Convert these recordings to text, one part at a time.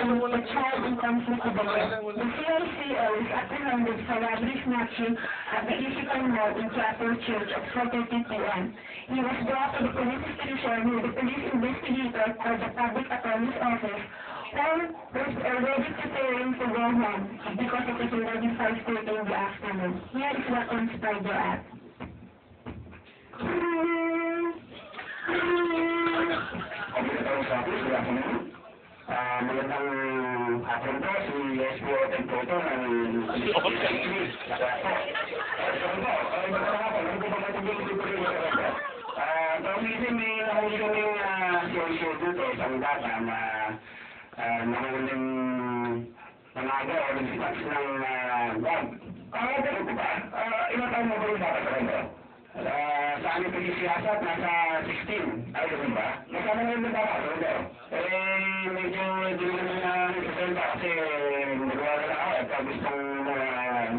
a child in conflict with the law. The CICO is apprehended for robbery snatching at the Physical Mall in Chapel Church at 4:30 p.m. He was brought to the police station where the police investigator called the public attorney's office. Paul was already preparing to go home because it was already 5:30 in the afternoon. Here is what transpired thereat. Magandang hapon po, si SPO Tempoto ng magandang hapon, ano po ba matibig dito rin sa kapwa? Tawagin may nahuli kaming CICO dito, isang bata na nahuling nanaga o nagsipas ng wag. Ganun po ba? Ilang taon mo ba yung bata sa kanto? Sa aming pag-isiyasat, nasa 16. Ay, ganun ba? Nasama na yung bata sa kanto. Medyo hindi naman na nagsasalita kasi nagwala na ako at gustong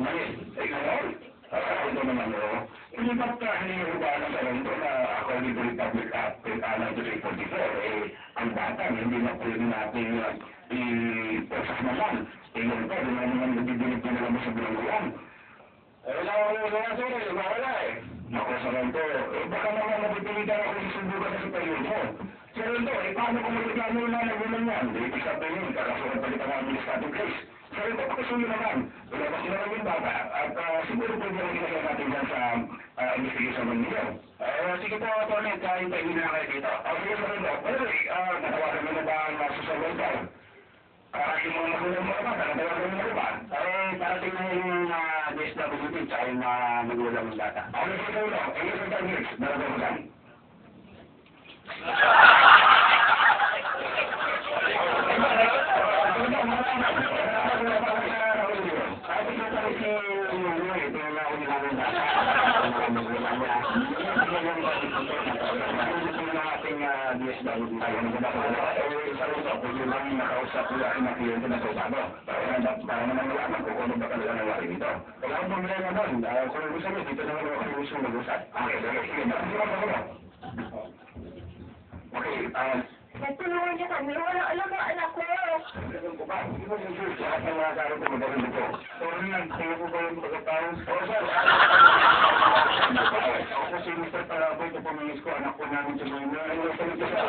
malis. Gano'n? Ito naman o. Hindi ba't hindi yung ba na sa kanto na according to Republic Act 9344, ang bata hindi na pwede natin i-process naman. Yun pa, hindi naman nagbibinig na naman sa bilangguan. Wala ko na sorry, wala eh. Naku sa kanto, baka naman napipilitan ako sa sundukan sa periodo. Sa kanto, paano kung magkano na nagulang yan? Ibig sabihin, kakasulat palit ang administrative case. Sa kanto, pakasulo naman. Wala pa sila ng bata at siguro pwede lang kinasya natin dyan sa investigation ng ninyo. Sige po, Tony, kahit tayo na kayo dito. Sige sa kanto, natawagan mo na ba ang social welfare? Yung mga magulang mo naman, natawagan mo na ba? Parating na yung DSWD tsaka yung magulang ng bata. Ano sa kanto? Ano sa targets? Nalagay mo lang. Para naman malaman kung ano ba talaga nangyari dito. Wala akong problema doon. Kung gusto mo, dito naman ako gusto mag-usap. Okay, Nagtulungan niya kami. Walang alam ang anak ko. Ganun ko ba? Hindi mo yung juice. Lahat ng mga karo ko magaling dito. Sorry lang, kaya ko ba yung pagkatawang? Oo, sir. Ako si Mr. Paraboy, ito pumingis ko, anak ko namin sa mga mga. Ano sa ito, sir?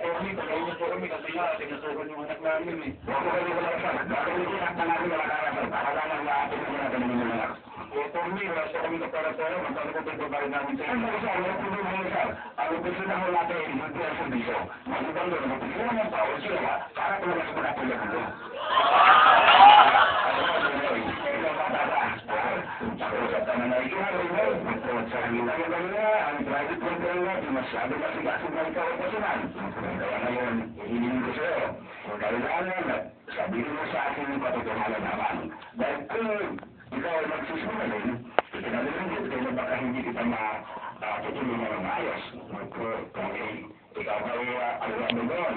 Sorry, pagkain po kami kasi nga, tinasukan yung anak namin eh. Ako kayo wala ka, sir. Bakit hindi anak na namin wala ka, sir? Para lang ang lahat ng mga ganun yung anak. Sorry, wala sa kami kapara-para, magkano ko ito babae namin sa inyo. Ano, sir? Ano po yung sir? Ano gusto na ho natin, hindi ang serviso. Magandang doon, magpapilala ng tao sila, para tumalas mo natin yung mundo. Sa hangin na ang private control natin, masyado masigasig na ikaw ang personal. Kaya ngayon, hihingin ko sa'yo. Kailangan na sabihin mo sa akin yung patutuhalan naman. Dahil kung ikaw ay magsusunalin, ikinalulungkot kayo na baka hindi kita matutulungan ng maayos. Ikaw ay alam mo doon.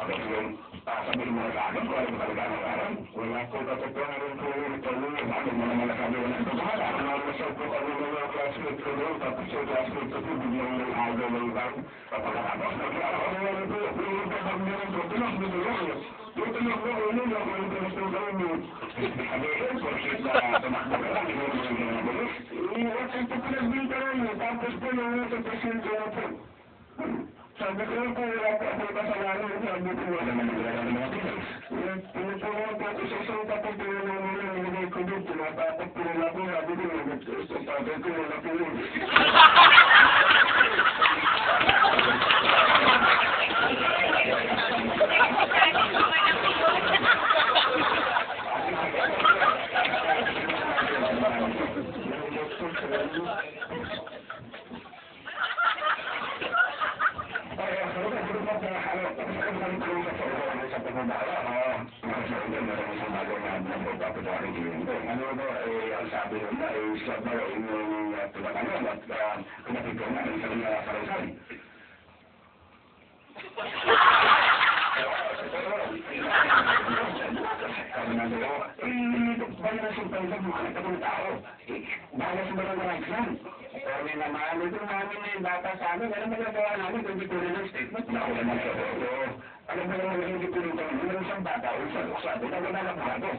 Okay, so sabihin mo sa akin kung ano talaga ng alam. Wala ko katotohanan rin po yung tulungan. Bakit mo naman nasabi wala ng katotohanan? Namasal ko kami mga classmate ko doon, tapos yung classmate ko po, biglang ng agaw ng bang. Pagkatapos, nag-aaral po, yung pagkakamihan ko, pinakbigyan ko. Yung pinakbigyan ko, yun yung pinakbigyan ko. Sabihin, porsit na tumakbo ka lang, hindi mo yung pinakbigyan. At ang pinakbigyan ka lang, tapos po yung nasa presidente na po. Sabi ko po, wala po ako kasalanan. Sabi ko, wala naman ng mga tinas. Pinutulungan po ako sa isang tapos pinulungan nila, nilagay ko doon, tinatapos pinula ko, sabi ko, sabi ko, wala po yun. Ano ba, ang sabi nila, siya ba yung tinatanong at pinapigyan namin sa mga karasal. Sabi na nila, bahala sa pangkat mga katapang tao. Bahala sa mga rights lang. attorney naman, ito namin na yung bata sa amin, ano magagawa namin kung di ko rin ang statement? Wala ko naman sa ulo. Ano ba naman hindi ko rin kami, yung isang bata, usado, na wala na pagado.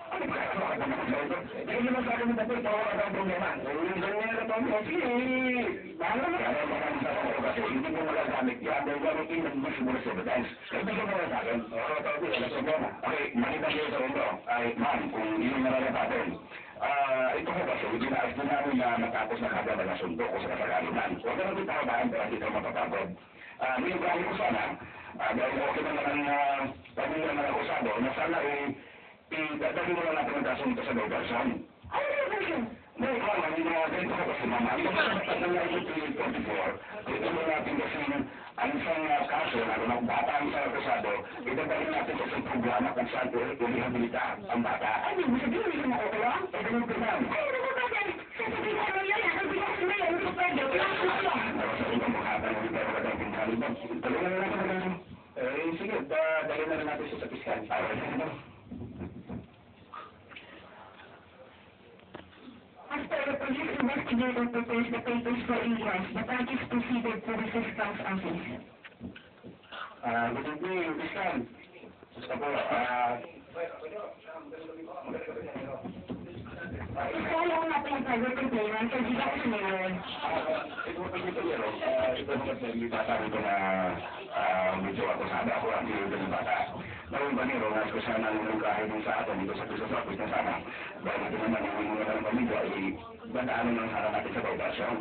Ano ba ano ka naman sa ito? Hindi naman sa akin ito, ito wala kang problema. Yung ganyan na kami, sige, bahala na. Ano ba naman sa ako kasi hindi ko magagamit yan, dahil gamitin ng visible evidence. Kaya hindi ko naman sa akin, oo, tayo, wala problema. Okay, maliban kayo sa ulo, ay ma'am, kung yun nalalapatan, ito ko kasi, ginaas din namin na matapos na kagad ang asunto ko sa kasagalunan. Huwag na natin pakabaan para hindi tayo mapapagod. May ugali ko sana, dahil okay naman ang pamilya na akusado, na sana dadali mo lang natin ang kasunto sa diversion. Ano yung diversion? May ikaw, hindi na ganito ko kasi mama. Ito sa pagkakang na ito 2024, ito mo natin kasi ang isang kaso na kung bata ang isang akusado, idadali natin sa isang programa kung saan i-rehabilita ang bata. Ay, hindi mo sabihin, hindi mo makukuha? Ay, ganun po lang. Ay, ano ba ba? Sasabihin ko ano yun, ang bigas na yun, ano pa pwede? Wala ko siya. Sabihin ko mukha pa ng pero ka ng pintalibag. Talungan na natin natin. Sige, dali na natin siya sa piskal. After the police investigator prepares the papers for inquest, the parties proceeded to the fiscal's office. Good evening, Fiscal. Gusto po, Fiscal, ako nga po yung private complainant, kasi di ako sinayon. ito po dito yun, ito po kasi yung bata ko na medyo ako sana ako ang pinili ng bata. Ngayon ba nilo, nais ko sana nung kahit din sa atin dito sa office na sana. Dahil ito naman, yung mga ng pamilya, dadaanan lang sana natin sa diversion.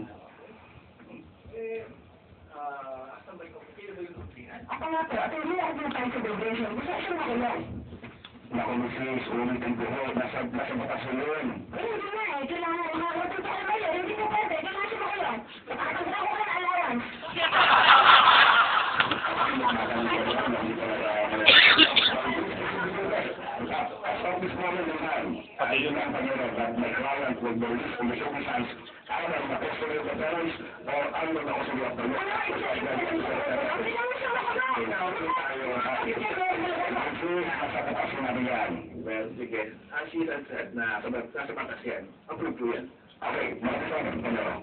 Ako nga po, at hindi ako na tayo sa diversion. Gusto ko siya makulong. Naku, Mrs. Ulitin ko ho, nasa batas yun. Hindi na eh, kailangan makakotong tayo kayo. Hindi mo pwede, kailangan siya makulong. Nakakagda ko ka ng allowance. As of this moment in time, yun ang pangyayari that my client will be released from the circumstance either in the custody of the parents or under the custody of the law. Nasa batas namin yan. Well, sige. As she had said na nasa batas yan, approve po yan. Okay, maraming salamat.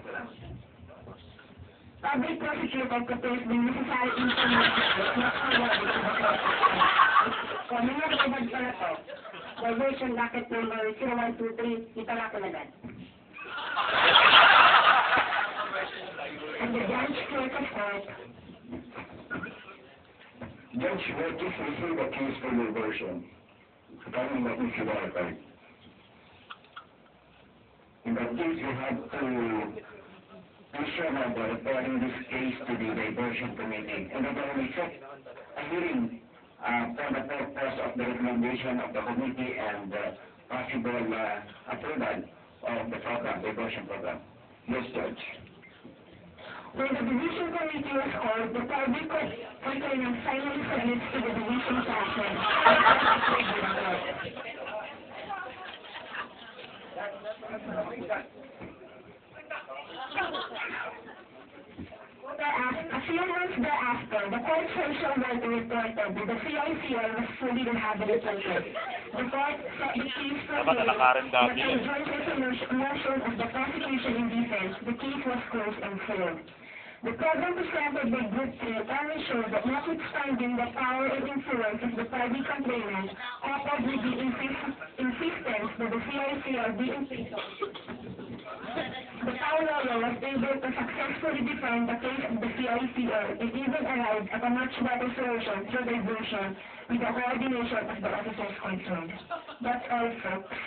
Public prosecutor prepares the necessary information. Kung may nakikibad pala to, diversion docket number 0123, itala ko agad. And the judge clerk of court, Judge, we have just received a case for your version. Coming back to verify. In that case, you have to ensure that referring this case to the diversion committee. And then we set a hearing for the purpose of the recommendation of the committee and possible approval of the program, diversion program. Yes, Judge. when the division committee was called, the public complainant finally submits to the division session. A few months thereafter, the court social worker reported that the CICR was fully rehabilitated. The court set the case for hearing, but on joint resolution of the prosecution and defense, the case was closed and sealed. The program presented by Group 3 only showed that notwithstanding the power and influence of the party complainant, coupled with the insistence that the CICR be impeached, the Tao lawyer was able to successfully defend the case of the CICR and even arrived at a much better solution through diversion with the coordination of the officers concerned. That's all, folks.